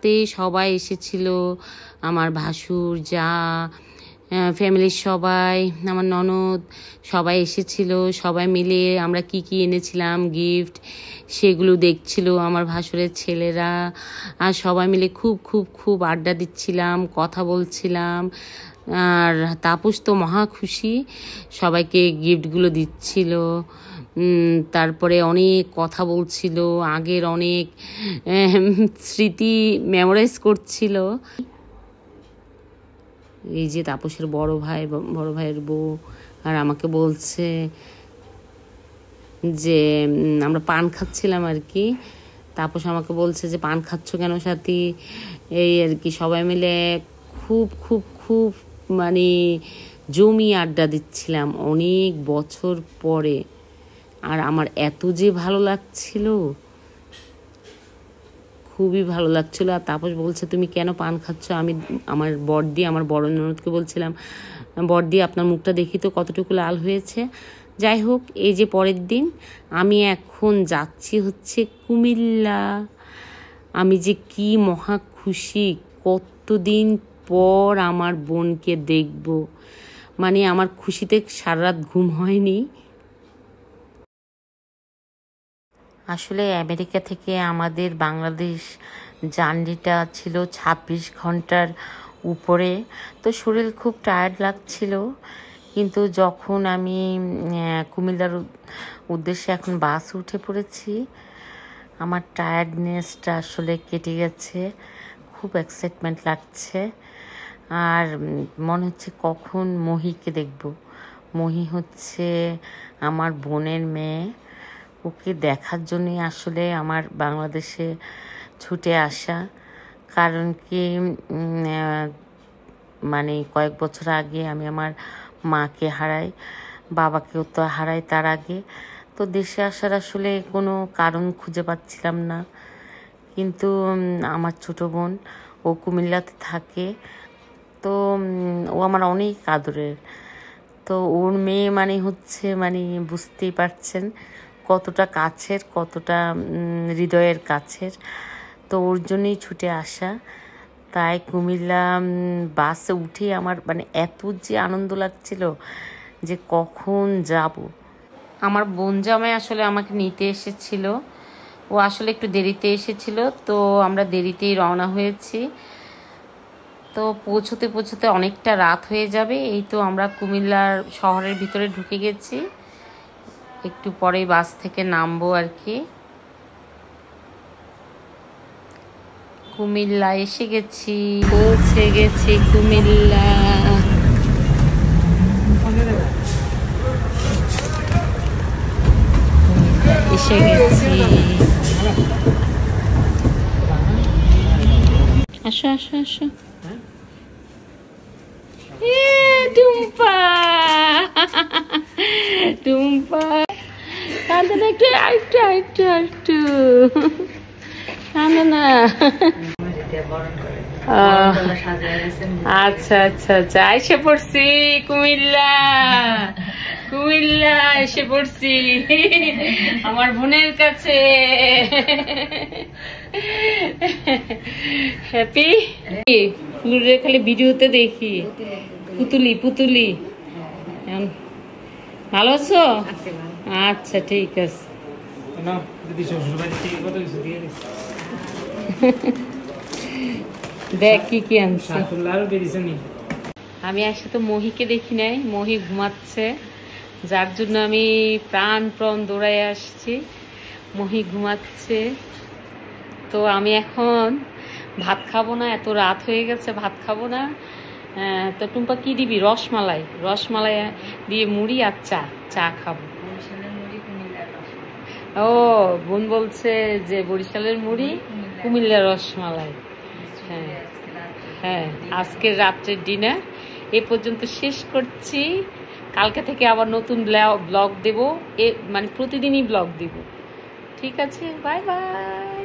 রাতে সবাই এসেছিল, আমার ভাসুর, যা, ফ্যামিলির সবাই, আমার ননদ সবাই এসেছিল। সবাই মিলে আমরা কি কি এনেছিলাম গিফট সেগুলো দেখছিল আমার ভাসুরের ছেলেরা। আর সবাই মিলে খুব খুব খুব আড্ডা দিচ্ছিলাম, কথা বলছিলাম। আর তাপস তো মহা খুশি, সবাইকে গিফটগুলো দিচ্ছিল। তারপরে অনেক কথা বলছিল, আগের অনেক স্মৃতি মেমোরাইজ করছিল। এই যে তাপসের বড় ভাইয়ের বউ আর আমাকে বলছে যে আমরা পান খাচ্ছিলাম আর কি। তাপস আমাকে বলছে যে পান খাচ্ছ কেন সাথী, এই আর কি। সবাই মিলে খুব খুব খুব মানে জমি আড্ডা দিচ্ছিলাম অনেক বছর পরে। আর আমার এত যে ভালো লাগছিল, খুবই ভালো লাগছিল। আর তাপস বলছে তুমি কেন পান খাচ্ছ? আমি আমার বড় ননদকে বলছিলাম, বড়দি আপনার মুখটা দেখি তো কতটুকু লাল হয়েছে। যাই হোক, এই যে পরের দিন আমি এখন যাচ্ছি হচ্ছে কুমিল্লা। আমি যে কি মহা খুশি, কতদিন পর আমার বোনকে দেখব। মানে আমার খুশিতে সারা রাত ঘুম হয়নি। আসলে আমেরিকা থেকে আমাদের বাংলাদেশ জার্নিটা ছিল 26 ঘন্টার উপরে। তো শরীর খুব টায়ার্ড লাগছিল, কিন্তু যখন আমি কুমিল্লার উদ্দেশ্যে এখন বাস উঠে পড়েছি, আমার টায়ার্ডনেসটা আসলে কেটে গেছে। খুব এক্সাইটমেন্ট লাগছে। আর মনে হচ্ছে কখন মহিকে দেখব। মহি হচ্ছে আমার বোনের মেয়ে। ওকে দেখার জন্যই আসলে আমার বাংলাদেশে ছুটে আসা। কারণ কি মানে কয়েক বছর আগে আমি আমার মাকে হারাই, বাবাকেও তো হারাই তার আগে। তো দেশে আসার আসলে কোনো কারণ খুঁজে পাচ্ছিলাম না। কিন্তু আমার ছোট বোন, ও কুমিল্লাতে থাকে, তো ও আমার অনেক আদরের। তো ওর মেয়ে মানে হচ্ছে মানে বুঝতেই পারছেন কতটা কাছের, কতটা হৃদয়ের কাছের। তো ওর জন্যই ছুটে আসা। তাই কুমিল্লা বাসে উঠে আমার মানে এত যে আনন্দ লাগছিল যে কখন যাব। আমার বোন জামাই আসলে আমাকে নিতে এসেছিল। ও আসলে একটু দেরিতে এসেছিল, তো আমরা দেরিতেই রওনা হয়েছি। তো পৌঁছতে পৌঁছতে অনেকটা রাত হয়ে যাবে। এই তো আমরা কুমিল্লার শহরের ভিতরে ঢুকে গেছি, একটু পরেই বাস থেকে নামবো আর কি। কুমিল্লা এসে গেছি, পৌঁছে গেছি কুমিল্লা। এসে গেছি। আসো আসো আসো। টুম্পা টুম্পা কাঁদে না, একটু একটু একটু একটু কাঁদে না। আচ্ছা আচ্ছা আচ্ছা, এসে পড়ছি কুমিল্লা। কুমিল্লা এসে পড়ছি আমার বোনের কাছে। হ্যাপি ফুলুরে খালি ভিডিওতে দেখি, পুতুলি পুতুলি। ভালো আছো? আচ্ছা ঠিক আছে। দেখ কি কি আনছে। আমি আসলে তো মহিকে দেখি নাই, মহি ঘুমাচ্ছে, যার জন্য আমি প্রাণ দৌড়াই আসছি। মহি ঘুমাচ্ছে, তো আমি এখন ভাত খাবো না, এত রাত হয়ে গেছে, ভাত খাবো না। তো টুম্পা কি দিবি? রসমালাই, রসমালাই দিয়ে মুড়ি আর চা, চা খাবো। ও বোন বলছে যে বরিশালের মুড়ি, কুমিল্লার রসমালাই। হ্যাঁ হ্যাঁ, আজকের রাত্রের ডিনার এ পর্যন্ত শেষ করছি। কালকে থেকে আবার নতুন ব্লগ দেব, মানে প্রতিদিনই ব্লগ দেব। ঠিক আছে, বাই বাই।